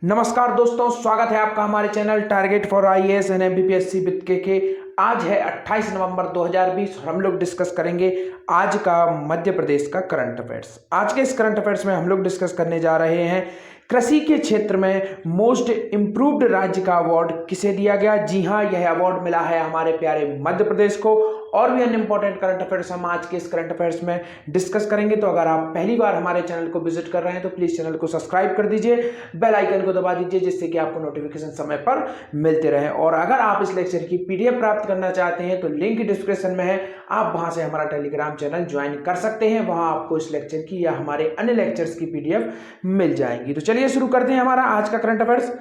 नमस्कार दोस्तों, स्वागत है आपका हमारे channel target for IAS and MPPSC with के। आज है 28 नवंबर 2020 और हम लोग डिस्कस करेंगे आज का मध्य प्रदेश का करंट अफेयर्स। आज के इस करंट अफेयर्स में हम लोग डिस्कस करने जा रहे हैं कृषि के क्षेत्र में मोस्ट इम्प्रूव्ड राज्य का अवार्ड किसे दिया गया। जी हाँ, यह अवार्ड मिला है हमारे प्यारे मध्य प्रदेश को। और भी अन्य इंपॉर्टेंट करंट अफेयर्स हम आज के इस करंट अफेयर्स में डिस्कस करेंगे। तो अगर आप पहली बार हमारे चैनल को विजिट कर रहे हैं तो प्लीज चैनल को सब्सक्राइब कर दीजिए, बेल आइकन को दबा दीजिए, जिससे कि आपको नोटिफिकेशन समय पर मिलते रहे। और अगर आप इस लेक्चर की पीडीएफ प्राप्त करना चाहते हैं तो लिंक डिस्क्रिप्शन में है, आप वहां से हमारा टेलीग्राम चैनल ज्वाइन कर सकते हैं। वहां आपको इस लेक्चर की या हमारे अन्य लेक्चर्स की पीडीएफ मिल जाएंगी। तो चलिए शुरू करते हैं हमारा आज का करंट अफेयर्स।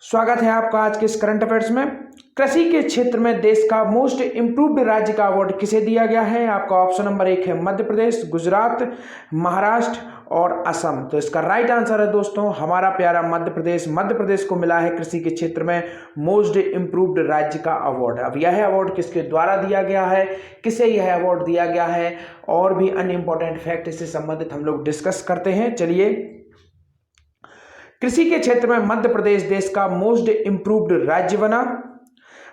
स्वागत है आपका आज के इस करंट अफेयर्स में। कृषि के क्षेत्र में देश का मोस्ट इंप्रूव्ड राज्य का अवार्ड किसे दिया गया है। आपका ऑप्शन नंबर 1 है मध्य प्रदेश, गुजरात, महाराष्ट्र और असम। तो इसका राइट आंसर है दोस्तों हमारा प्यारा मध्य प्रदेश। मध्य प्रदेश को मिला है कृषि के क्षेत्र में मोस्ट इंप्रूव्ड राज्य का अवार्ड। अब यह अवार्ड किसके द्वारा दिया गया है, किसे यह अवार्ड दिया गया है, और भी अन्य इंपॉर्टेंट फैक्ट इससे संबंधित हम लोग डिस्कस करते हैं। चलिए, कृषि के क्षेत्र में मध्य प्रदेश देश का मोस्ट इंप्रूव्ड राज्य बना।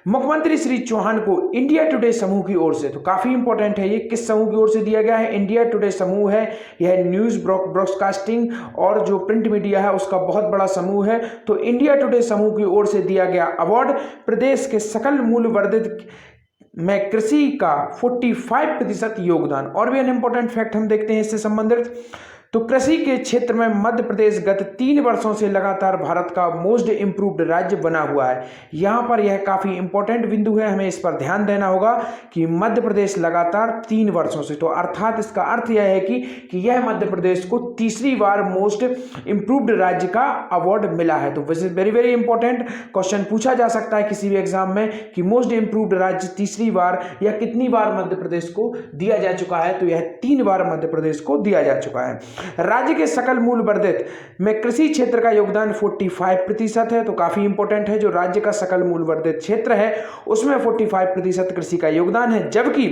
मुख्यमंत्री श्री चौहान को इंडिया टुडे समूह की ओर से, तो काफी इंपॉर्टेंट है ये, किस समूह की ओर से दिया गया है। इंडिया टुडे समूह है, यह न्यूज ब्रॉडकास्टिंग और जो प्रिंट मीडिया है उसका बहुत बड़ा समूह है। तो इंडिया टुडे समूह की ओर से दिया गया अवार्ड प्रदेश के सकल मूल्य वर्धित में कृषि का 45% योगदान। और भी अन इंपॉर्टेंट फैक्ट हम देखते हैं इससे संबंधित। तो कृषि के क्षेत्र में मध्य प्रदेश गत 3 वर्षों से लगातार भारत का मोस्ट इंप्रूव्ड राज्य बना हुआ है। यहाँ पर यह काफी इंपॉर्टेंट बिंदु है, हमें इस पर ध्यान देना होगा कि मध्य प्रदेश लगातार 3 वर्षों से, तो अर्थात इसका अर्थ यह है कि यह मध्य प्रदेश को तीसरी बार मोस्ट इंप्रूव्ड राज्य का अवार्ड मिला है। तो which is very very important question पूछा जा सकता है किसी भी एग्जाम में कि मोस्ट इंप्रूव्ड राज्य तीसरी बार या कितनी बार मध्य प्रदेश को दिया जा चुका है। तो यह 3 बार मध्य प्रदेश को दिया जा चुका है। राज्य के सकल मूल्य वर्धित में कृषि क्षेत्र का योगदान 45% है। तो काफी इंपॉर्टेंट है, जो राज्य का सकल मूल्य वर्धित क्षेत्र है उसमें 45% कृषि का योगदान है, जबकि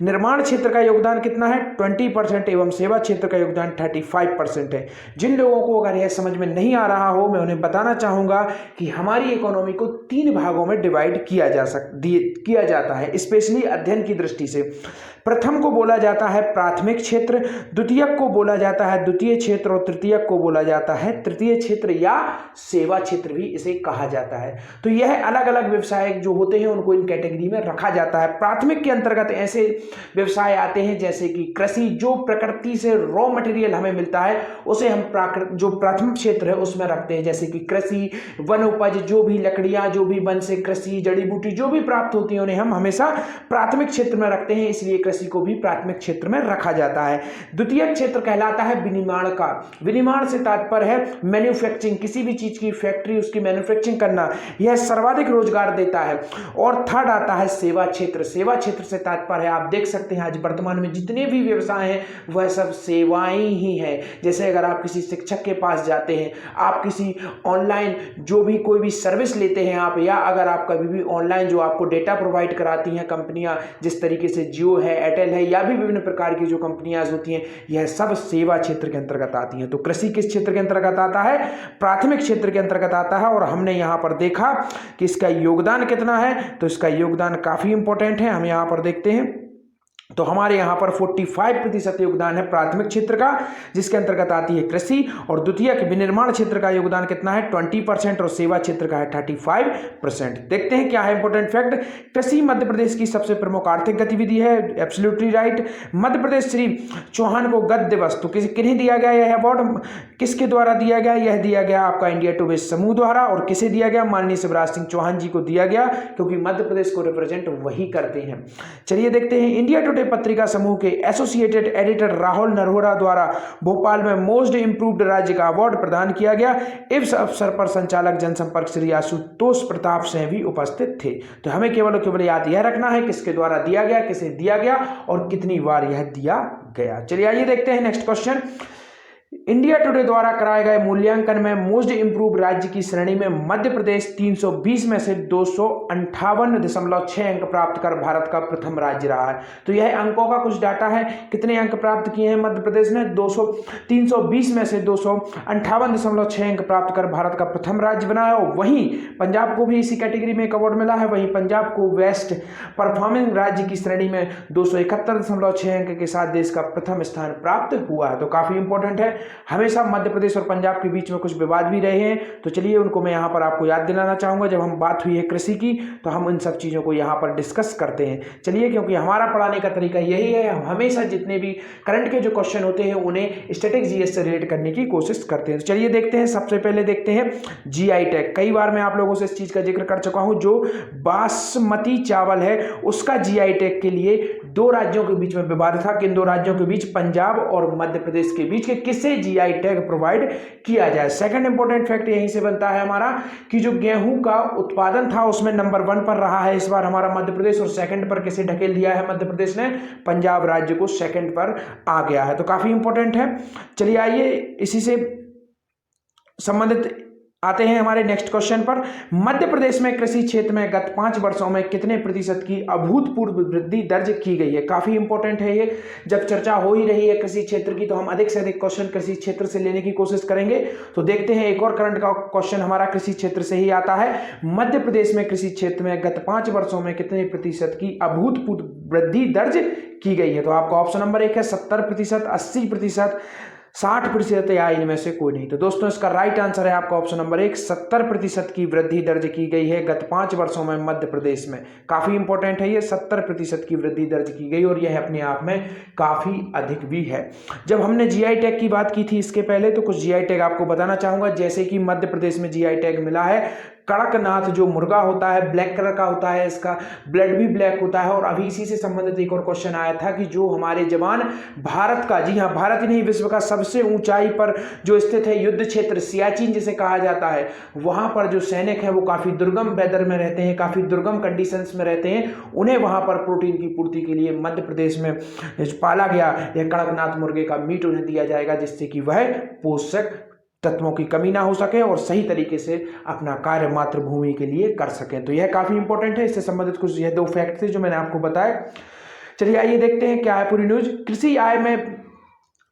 निर्माण क्षेत्र का योगदान कितना है 20% एवं सेवा क्षेत्र का योगदान 35% है। जिन लोगों को अगर यह समझ में नहीं आ रहा हो, मैं उन्हें बताना चाहूंगा कि हमारी इकोनॉमी को 3 भागों में डिवाइड किया जाता है, स्पेशली अध्ययन की दृष्टि से। प्रथम को बोला जाता है प्राथमिक क्षेत्र, द्वितीयक को बोला जाता है द्वितीय क्षेत्र और तृतीयक को बोला जाता है तृतीय क्षेत्र या सेवा क्षेत्र भी इसे कहा जाता है। तो यह अलग अलग व्यवसाय जो होते हैं उनको इन कैटेगरी में रखा जाता है। प्राथमिक के अंतर्गत ऐसे व्यवसाय आते हैं जैसे कि कृषि, जो प्रकृति से रॉ मटेरियल हमें मिलता है उसे हम जो प्राथमिक क्षेत्र है उसमें रखते हैं, जैसे कि कृषि, वन उपज, जो भी लकड़ियां, जो भी वन से कृषि, जड़ी बूटी जो भी प्राप्त होती है उन्हें हम हमेशा प्राथमिक क्षेत्र में रखते हैं, इसलिए कृषि को भी प्राथमिक क्षेत्र में रखा जाता है। द्वितीय क्षेत्र कहलाता है विनिर्माण का। विनिर्माण से तात्पर्य है मैन्युफैक्चरिंग, किसी भी चीज की फैक्ट्री, उसकी मैन्युफैक्चरिंग करना, यह सर्वाधिक रोजगार देता है। और थर्ड आता है सेवा क्षेत्र। सेवा क्षेत्र से तात्पर्य है, आप देख सकते हैं आज वर्तमान में जितने भी व्यवसाय हैं वह सब सेवाएं ही हैं। जैसे अगर आप किसी शिक्षक के पास जाते हैं, आप किसी ऑनलाइन जो भी कोई भी सर्विस लेते हैं आप, या अगर आप कभी भी ऑनलाइन जो आपको डेटा प्रोवाइड कराती हैं कंपनियां, जिस तरीके से जियो है, एयरटेल है, या भी विभिन्न प्रकार की जो कंपनियां होती हैं, यह सब सेवा क्षेत्र के अंतर्गत आती हैं। तो कृषि किस क्षेत्र के अंतर्गत आता है, प्राथमिक क्षेत्र के अंतर्गत आता है। और हमने यहां पर देखा कि इसका योगदान कितना है, तो इसका योगदान काफी इंपॉर्टेंट है, हम यहां पर देखते हैं। तो हमारे यहां पर 45% योगदान है प्राथमिक क्षेत्र का, जिसके अंतर्गत आती है कृषि, और द्वितीय विनिर्माण क्षेत्र का योगदान कितना है 20% और सेवा क्षेत्र का है 35%। देखते हैं क्या है इंपॉर्टेंट फैक्ट। कृषि मध्य प्रदेश की सबसे प्रमुख आर्थिक गतिविधि है, एब्सोल्युटली राइट। मध्य प्रदेश श्री चौहान को गत दिवस, तो किन्हें दिया गया यह अवार्ड, किसके द्वारा दिया गया, यह दिया गया आपका इंडिया टुडे समूह द्वारा। और किसे दिया गया, माननीय शिवराज सिंह चौहान जी को दिया गया, क्योंकि मध्य प्रदेश को रिप्रेजेंट वही करते हैं। चलिए देखते हैं, इंडिया टुडे पत्रिका समूह के एसोसिएटेड एडिटर राहुल नरहोरा द्वारा भोपाल में मोस्ट इंप्रूव्ड राज्य का अवार्ड प्रदान किया गया। इस अवसर पर संचालक जनसंपर्क श्री आशुतोष प्रताप सिंह भी उपस्थित थे। तो हमें केवल याद यह रखना है किसके द्वारा दिया गया, किसे दिया गया और कितनी बार यह दिया गया। चलिए आइए देखते हैं नेक्स्ट क्वेश्चन। इंडिया टुडे द्वारा कराए गए मूल्यांकन में मोस्ट इंप्रूव्ड राज्य की श्रेणी में मध्य प्रदेश 320 में से 258.6 अंक प्राप्त कर भारत का प्रथम राज्य रहा है। तो यह अंकों का कुछ डाटा है, कितने अंक प्राप्त किए हैं मध्य प्रदेश ने, 320 में से 258.6 अंक प्राप्त कर भारत का प्रथम राज्य बना है। और वहीं पंजाब को भी इसी कैटेगरी में एक अवार्ड मिला है। वहीं पंजाब को बेस्ट परफॉर्मिंग राज्य की श्रेणी में 271.6 अंक के साथ देश का प्रथम स्थान प्राप्त हुआ है। तो काफी इंपॉर्टेंट है। हमेशा मध्य प्रदेश और पंजाब के बीच में कुछ विवाद भी रहे हैं, तो चलिए उनको मैं यहाँ पर आपको याद दिलाना चाहूंगा। जब हम बात हुई है कृषि की तो हम इन सब चीज़ों को यहाँ पर डिस्कस करते हैं। चलिए, क्योंकि हमारा पढ़ाने का तरीका यही है, हम हमेशा जितने भी करंट के जो क्वेश्चन होते हैं उन्हें स्टैटिक जीएस से रिलेट करने की कोशिश करते हैं। तो चलिए देखते हैं। सबसे पहले देखते हैं जीआई टैग। कई बार मैं आप लोगों से इस चीज़ का जिक्र कर चुका हूँ, जो बासमती चावल है उसका जीआई टैग के लिए दो राज्यों के बीच में विवाद था। किन दो राज्यों के बीच? पंजाब और मध्य प्रदेश के बीच के किसे जीआई टैग प्रोवाइड किया जाए। सेकंड इंपॉर्टेंट फैक्ट यहीं से बनता है हमारा कि जो गेहूं का उत्पादन था उसमें नंबर 1 पर रहा है इस बार हमारा मध्य प्रदेश, और सेकंड पर किसे ढकेल दिया है मध्य प्रदेश ने? पंजाब राज्य को सेकंड पर आ गया है। तो काफी इंपॉर्टेंट है। चलिए आइए इसी से संबंधित आते हैं हमारे नेक्स्ट क्वेश्चन पर। मध्य प्रदेश में कृषि क्षेत्र में गत 5 वर्षों में कितने प्रतिशत की अभूतपूर्व वृद्धि दर्ज की गई है? काफी इंपॉर्टेंट है ये। जब चर्चा हो ही रही है कृषि क्षेत्र की तो हम अधिक से अधिक क्वेश्चन कृषि क्षेत्र से लेने की कोशिश करेंगे। तो देखते हैं, एक और करंट का क्वेश्चन हमारा कृषि क्षेत्र से ही आता है। मध्य प्रदेश में कृषि क्षेत्र में गत 5 वर्षों में कितने प्रतिशत की अभूतपूर्व वृद्धि दर्ज की गई है? तो आपका ऑप्शन नंबर 1 है 70%, 80%, 60% या इनमें से कोई नहीं। तो दोस्तों इसका राइट आंसर है आपका ऑप्शन नंबर 1, 70% की वृद्धि दर्ज की गई है गत 5 वर्षों में मध्य प्रदेश में। काफी इंपॉर्टेंट है ये, 70% की वृद्धि दर्ज की गई और यह अपने आप में काफी अधिक भी है। जब हमने जीआई टैग की बात की थी इसके पहले, तो कुछ जीआई टैग आपको बताना चाहूंगा। जैसे कि मध्य प्रदेश में जीआई टैग मिला है कड़कनाथ, जो मुर्गा होता है ब्लैक कलर का होता है, इसका ब्लड भी ब्लैक होता है। और अभी इसी से संबंधित एक और क्वेश्चन आया था कि जो हमारे जवान भारत का, जी हाँ भारत ही नहीं विश्व का सबसे ऊंचाई पर जो स्थित है युद्ध क्षेत्र सियाचिन जिसे कहा जाता है, वहां पर जो सैनिक है वो काफी दुर्गम वेदर में रहते हैं, काफी दुर्गम कंडीशंस में रहते हैं। उन्हें वहां पर प्रोटीन की पूर्ति के लिए मध्य प्रदेश में पाला गया यह कड़कनाथ मुर्गे का मीट उन्हें दिया जाएगा, जिससे कि वह पोषक तत्वों की कमी ना हो सके और सही तरीके से अपना कार्य मातृभूमि के लिए कर सकें। तो यह काफी इंपॉर्टेंट है। इससे संबंधित कुछ यह 2 फैक्ट थे जो मैंने आपको बताया। चलिए आइए देखते हैं क्या है पूरी न्यूज। कृषि आय में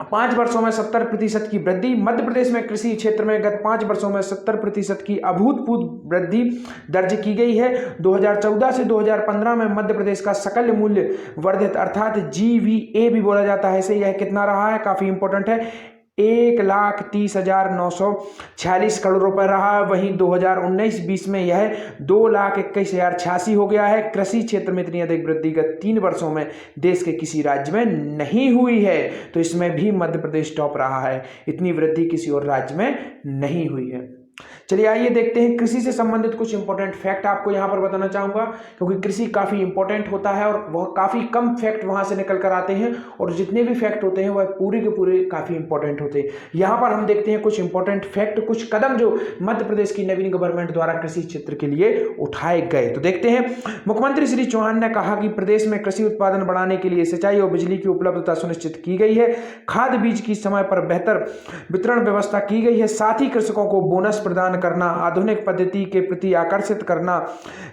5 वर्षों में 70% की वृद्धि। मध्य प्रदेश में कृषि क्षेत्र में गत 5 वर्षों में 70% की अभूतपूर्व वृद्धि दर्ज की गई है। 2014 से 2015 में मध्य प्रदेश का सकल मूल्य वर्धित अर्थात जीवीए भी बोला जाता है इसे, यह कितना रहा है? काफी इंपॉर्टेंट है, 1,30,946 करोड़ रुपए रहा है। वहीं 2019-20 में यह 2,21,086 हो गया है। कृषि क्षेत्र में इतनी अधिक वृद्धि गत 3 वर्षों में देश के किसी राज्य में नहीं हुई है। तो इसमें भी मध्य प्रदेश टॉप रहा है, इतनी वृद्धि किसी और राज्य में नहीं हुई है। चलिए आइए देखते हैं कृषि से संबंधित कुछ इंपॉर्टेंट फैक्ट आपको यहां पर बताना चाहूंगा, क्योंकि कृषि काफी इंपॉर्टेंट होता है और वह काफी कम फैक्ट वहां से निकल कर आते हैं, और जितने भी फैक्ट होते हैं वह पूरे के पूरे काफी इंपॉर्टेंट होते हैं। यहां पर हम देखते हैं कुछ इंपॉर्टेंट फैक्ट, कुछ कदम जो मध्य प्रदेश की नवीन गवर्नमेंट द्वारा कृषि क्षेत्र के लिए उठाए गए। तो देखते हैं, मुख्यमंत्री श्री चौहान ने कहा कि प्रदेश में कृषि उत्पादन बढ़ाने के लिए सिंचाई और बिजली की उपलब्धता सुनिश्चित की गई है। खाद बीज की समय पर बेहतर वितरण व्यवस्था की गई है। साथ ही कृषकों को बोनस प्रदान करना, आधुनिक पद्धति के प्रति आकर्षित करना,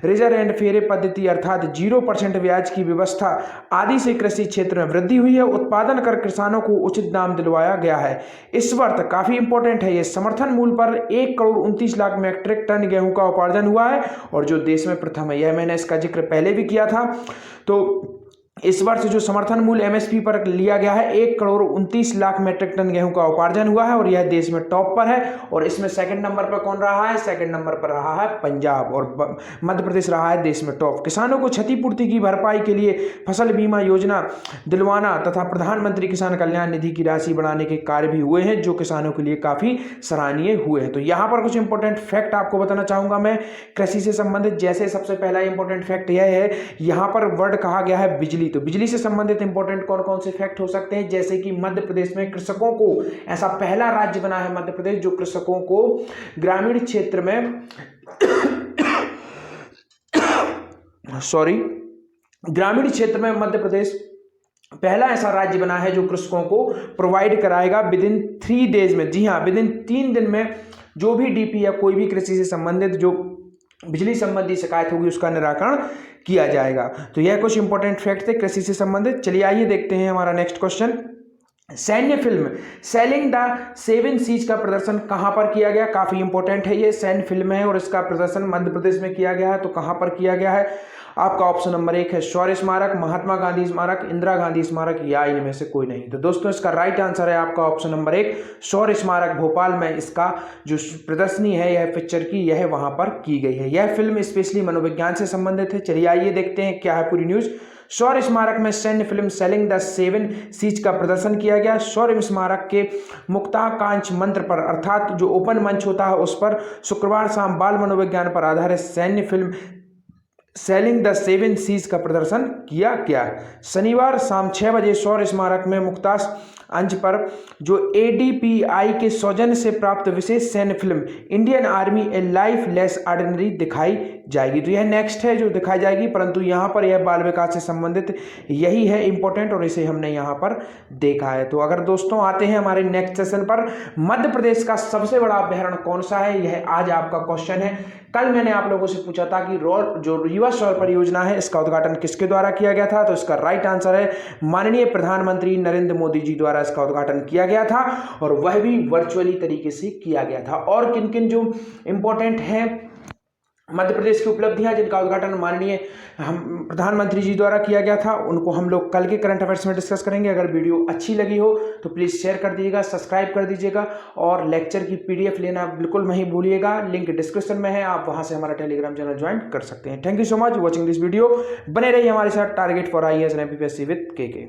रेजर एंड फेरे पद्धति अर्थात 0% ब्याज की व्यवस्था आदि से कृषि क्षेत्र में वृद्धि हुई है। उत्पादन कर किसानों को उचित दाम दिलवाया गया है। इस वर्ष काफी इंपॉर्टेंट है ये, समर्थन मूल्य पर 1,29,00,000 मीट्रिक टन गेहूं का उपार्जन हुआ है और जो देश में प्रथम है। यह मैंने इसका जिक्र पहले भी किया था। तो इस वर्ष जो समर्थन मूल्य एमएसपी पर लिया गया है 1,29,00,000 मीट्रिक टन गेहूं का उपार्जन हुआ है और यह देश में टॉप पर है। और इसमें सेकंड नंबर पर कौन रहा है? सेकंड नंबर पर रहा है पंजाब, और मध्य प्रदेश रहा है देश में टॉप। किसानों को क्षतिपूर्ति की भरपाई के लिए फसल बीमा योजना दिलवाना तथा प्रधानमंत्री किसान कल्याण निधि की राशि बढ़ाने के कार्य भी हुए हैं, जो किसानों के लिए काफी सराहनीय हुए हैं। तो यहाँ पर कुछ इंपॉर्टेंट फैक्ट आपको बताना चाहूंगा मैं कृषि से संबंधित। जैसे सबसे पहला इंपॉर्टेंट फैक्ट यह है, यहाँ पर वर्ड कहा गया है बिजली। तो बिजली से संबंधित इंपॉर्टेंट कौन कौन से फैक्ट हो सकते हैं? जैसे कि मध्य प्रदेश में कृषकों को, ऐसा पहला राज्य बना है मध्य प्रदेश जो कृषकों को ग्रामीण क्षेत्र में ग्रामीण क्षेत्र में मध्य प्रदेश पहला ऐसा राज्य बना है जो कृषकों को प्रोवाइड कराएगा विद इन 3 डेज में। जी हाँ, विद इन 3 दिन में जो भी डीपी या कोई भी कृषि से संबंधित जो बिजली संबंधी शिकायत होगी उसका निराकरण किया जाएगा। तो यह कुछ इंपॉर्टेंट फैक्ट थे कृषि से संबंधित। चलिए आइए देखते हैं हमारा नेक्स्ट क्वेश्चन। सैन्य फिल्म सेलिंग द 7 सीज का प्रदर्शन कहां पर किया गया? काफी इंपॉर्टेंट है, ये सैन्य फिल्म है और इसका प्रदर्शन मध्य प्रदेश में किया गया है। तो कहां पर किया गया है? आपका ऑप्शन नंबर 1 है शौर्य स्मारक, महात्मा गांधी स्मारक, इंदिरा गांधी स्मारक या इनमें से कोई नहीं। तो दोस्तों इसका राइट आंसर है आपका ऑप्शन नंबर 1 शौर्य स्मारक भोपाल में इसका जो प्रदर्शनी है यह पिक्चर की यह वहां पर की गई है। यह फिल्म स्पेशली मनोविज्ञान से संबंधित है। चलिए आइए देखते हैं क्या है पूरी न्यूज। शौर्य स्मारक में सैन्य फिल्म सेलिंग द 7 सीज का प्रदर्शन किया गया। शौर्य स्मारक के मुक्ताकांक्ष मंत्र पर अर्थात जो ओपन मंच होता है उस पर शुक्रवार शाम बाल मनोविज्ञान पर आधारित सैन्य फिल्म सेलिंग द 7 सीज का प्रदर्शन किया गया। शनिवार शाम 6 बजे शौर्य स्मारक में मुक्ताकांक्ष अंश पर जो ADPI के सौजन्य से प्राप्त विशेष सैन्य फिल्म इंडियन आर्मी ए लाइफ लेस ऑर्डिनरी दिखाई जाएगी। तो यह नेक्स्ट है जो दिखाई जाएगी, परंतु यहाँ पर यह बाल विकास से संबंधित यही है इंपॉर्टेंट और इसे हमने यहाँ पर देखा है। तो अगर दोस्तों आते हैं हमारे नेक्स्ट सेशन पर, मध्य प्रदेश का सबसे बड़ा अभ्यारण्य कौन सा है, यह आज आपका क्वेश्चन है। कल मैंने आप लोगों से पूछा था कि जो युवा सौर परियोजना है इसका उद्घाटन किसके द्वारा किया गया था? तो इसका राइट आंसर है माननीय प्रधानमंत्री नरेंद्र मोदी जी द्वारा इसका उद्घाटन किया गया था और वह भी वर्चुअली तरीके से किया गया था। और किन किन जो इंपॉर्टेंट हैं मध्य प्रदेश की उपलब्धियां जिनका उद्घाटन माननीय प्रधानमंत्री जी द्वारा किया गया था उनको हम लोग कल के करंट अफेयर्स में डिस्कस करेंगे। अगर वीडियो अच्छी लगी हो तो प्लीज़ शेयर कर दीजिएगा, सब्सक्राइब कर दीजिएगा और लेक्चर की PDF लेना बिल्कुल नहीं भूलिएगा। लिंक डिस्क्रिप्शन में है, आप वहां से हमारा टेलीग्राम चैनल ज्वाइन कर सकते हैं। Thank you so much watching this video. बने रहिए हमारे साथ। Target for IAS and MPPSC with KK।